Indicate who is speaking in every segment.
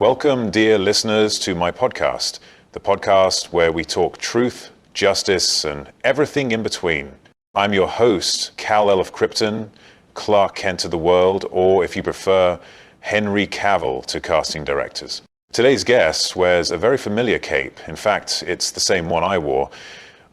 Speaker 1: Welcome, dear listeners, to my podcast, the podcast where we talk truth, justice, and everything in between. I'm your host, Kal-El of Krypton, Clark Kent of the world, or if you prefer, Henry Cavill to casting directors. Today's guest wears a very familiar cape. In fact, it's the same one I wore.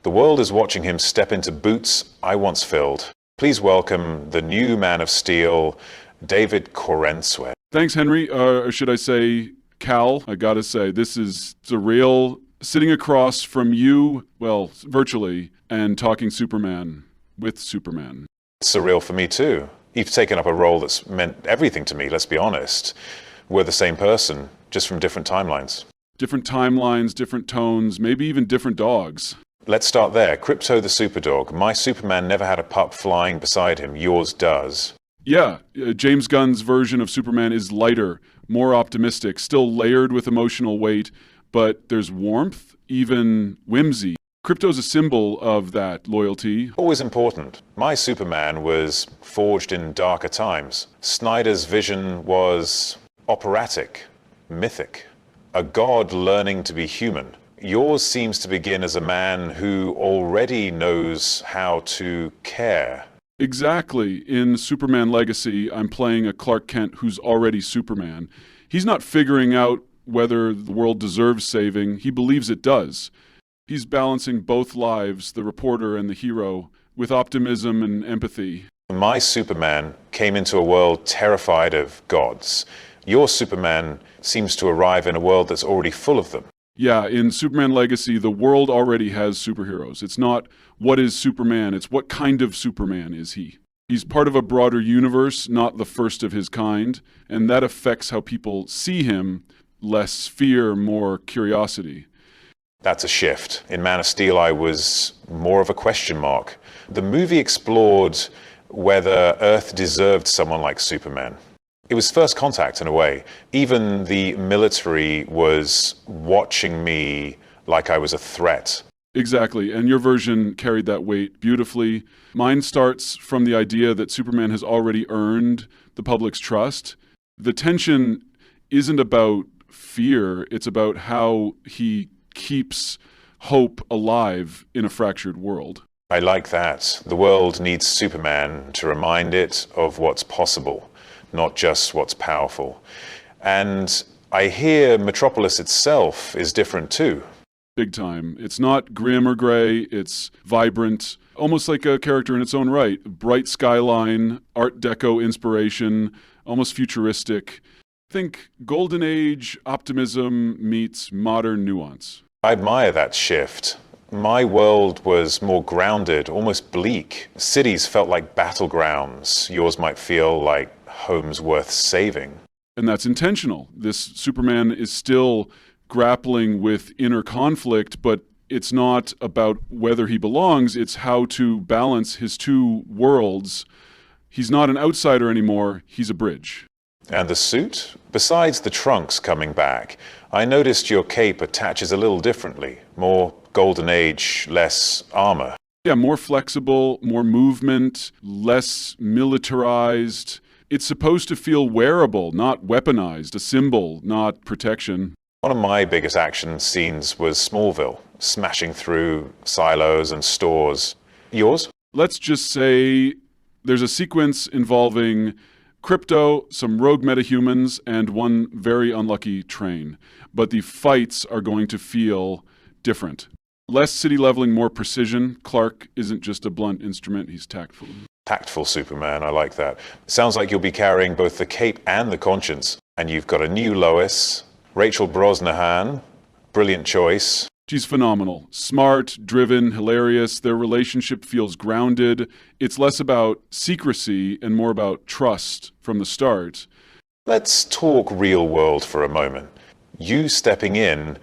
Speaker 1: The world is watching him step into boots I once filled. Please welcome the new Man of Steel, David Corenswet.
Speaker 2: Thanks, Henry. Or should I say, Cal? I gotta say, this is surreal. Sitting across from you, well, virtually, and talking Superman with Superman.
Speaker 1: It's surreal for me too. You've taken up a role that's meant everything to me, let's be honest. We're the same person, just from different timelines.
Speaker 2: Different timelines, different tones, maybe even different dogs.
Speaker 1: Let's start there. Krypto the Superdog. My Superman never had a pup flying beside him. Yours does.
Speaker 2: Yeah, James Gunn's version of Superman is lighter, more optimistic, still layered with emotional weight, but there's warmth, even whimsy. Krypto's a symbol of that loyalty.
Speaker 1: Always important. My Superman was forged in darker times. Snyder's vision was operatic, mythic, a god learning to be human. Yours seems to begin as a man who already knows how to care.
Speaker 2: Exactly. In Superman Legacy, I'm playing a Clark Kent who's already Superman. He's not figuring out whether the world deserves saving. He believes it does. He's balancing both lives, the reporter and the hero, with optimism and empathy.
Speaker 1: My Superman came into a world terrified of gods. Your Superman seems to arrive in a world that's already full of them.
Speaker 2: Yeah, in Superman Legacy, the world already has superheroes. It's not what is Superman, it's what kind of Superman is he. He's part of a broader universe, not the first of his kind, and that affects how people see him. Less fear, more curiosity.
Speaker 1: That's a shift. In Man of Steel, I was more of a question mark. The movie explored whether Earth deserved someone like Superman. It was first contact in a way. Even the military was watching me like I was a threat.
Speaker 2: Exactly, and your version carried that weight beautifully. Mine starts from the idea that Superman has already earned the public's trust. The tension isn't about fear, it's about how he keeps hope alive in a fractured world.
Speaker 1: I like that. The world needs Superman to remind it of what's possible, not just what's powerful. And I hear Metropolis itself is different too.
Speaker 2: Big time. It's not grim or gray, it's vibrant, almost like a character in its own right. Bright skyline, Art Deco inspiration, almost futuristic. Think Golden Age optimism meets modern nuance.
Speaker 1: I admire that shift. My world was more grounded, almost bleak. Cities felt like battlegrounds. Yours might feel like homes worth saving.
Speaker 2: And that's intentional. This Superman is still grappling with inner conflict, but it's not about whether he belongs, it's how to balance his two worlds. He's not an outsider anymore, he's a bridge.
Speaker 1: And the suit? Besides the trunks coming back, I noticed your cape attaches a little differently. More Golden Age, less armor.
Speaker 2: Yeah, more flexible, more movement, less militarized. It's supposed to feel wearable, not weaponized, a symbol, not protection.
Speaker 1: One of my biggest action scenes was Smallville, smashing through silos and stores. Yours?
Speaker 2: Let's just say there's a sequence involving Krypto, some rogue metahumans, and one very unlucky train. But the fights are going to feel different. Less city leveling, more precision. Clark isn't just a blunt instrument, he's tactful.
Speaker 1: Tactful Superman, I like that. Sounds like you'll be carrying both the cape and the conscience. And you've got a new Lois, Rachel Brosnahan, brilliant choice.
Speaker 2: She's phenomenal. Smart, driven, hilarious. Their relationship feels grounded. It's less about secrecy and more about trust from the start.
Speaker 1: Let's talk real world for a moment. You stepping in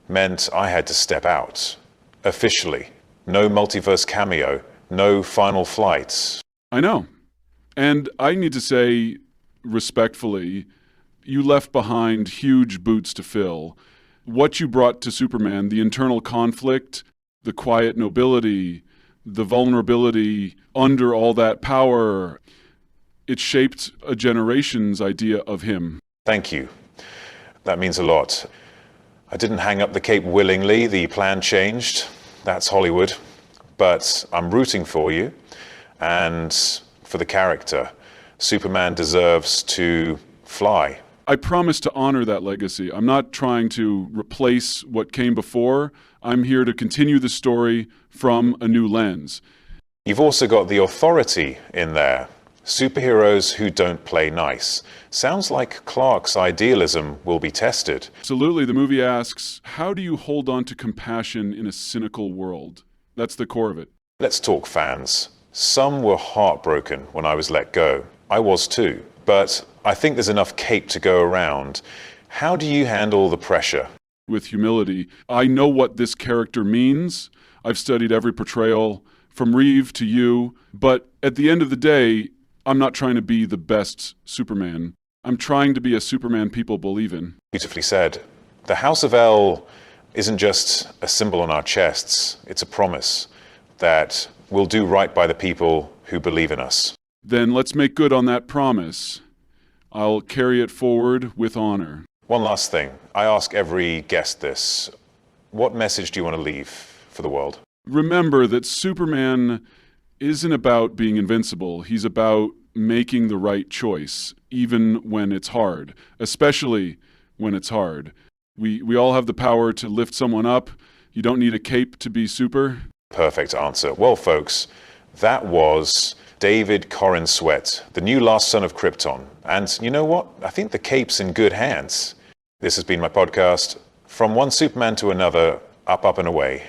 Speaker 1: meant I had to step out. Officially. No multiverse cameo. No final flights.
Speaker 2: I know. And I need to say, respectfully, you left behind huge boots to fill. What you brought to Superman, the internal conflict, the quiet nobility, the vulnerability under all that power, it shaped a generation's idea of him.
Speaker 1: Thank you. That means a lot. I didn't hang up the cape willingly. The plan changed. That's Hollywood. But I'm rooting for you and for the character. Superman deserves to fly.
Speaker 2: I promise to honor that legacy. I'm not trying to replace what came before. I'm here to continue the story from a new lens.
Speaker 1: You've also got the authority in there. Superheroes who don't play nice. Sounds like Clark's idealism will be tested.
Speaker 2: Absolutely. The movie asks, how do you hold on to compassion in a cynical world? That's the core of it.
Speaker 1: Let's talk fans. Some were heartbroken when I was let go. I was too. But I think there's enough cape to go around. How do you handle the pressure?
Speaker 2: With humility. I know what this character means. I've studied every portrayal from Reeve to you. But at the end of the day, I'm not trying to be the best Superman. I'm trying to be a Superman people believe in.
Speaker 1: Beautifully said. The House of L isn't just a symbol on our chests. It's a promise that we'll do right by the people who believe in us.
Speaker 2: Then let's make good on that promise. I'll carry it forward with honor.
Speaker 1: One last thing. I ask every guest this. What message do you want to leave for the world?
Speaker 2: Remember that Superman isn't about being invincible. He's about making the right choice, even when it's hard, especially when it's hard. We all have the power to lift someone up. You don't need a cape to be super.
Speaker 1: Perfect answer. Well, folks, that was David Corenswet, the new last son of Krypton. And you know what? I think the cape's in good hands. This has been my podcast, From One Superman to Another, Up, Up and Away.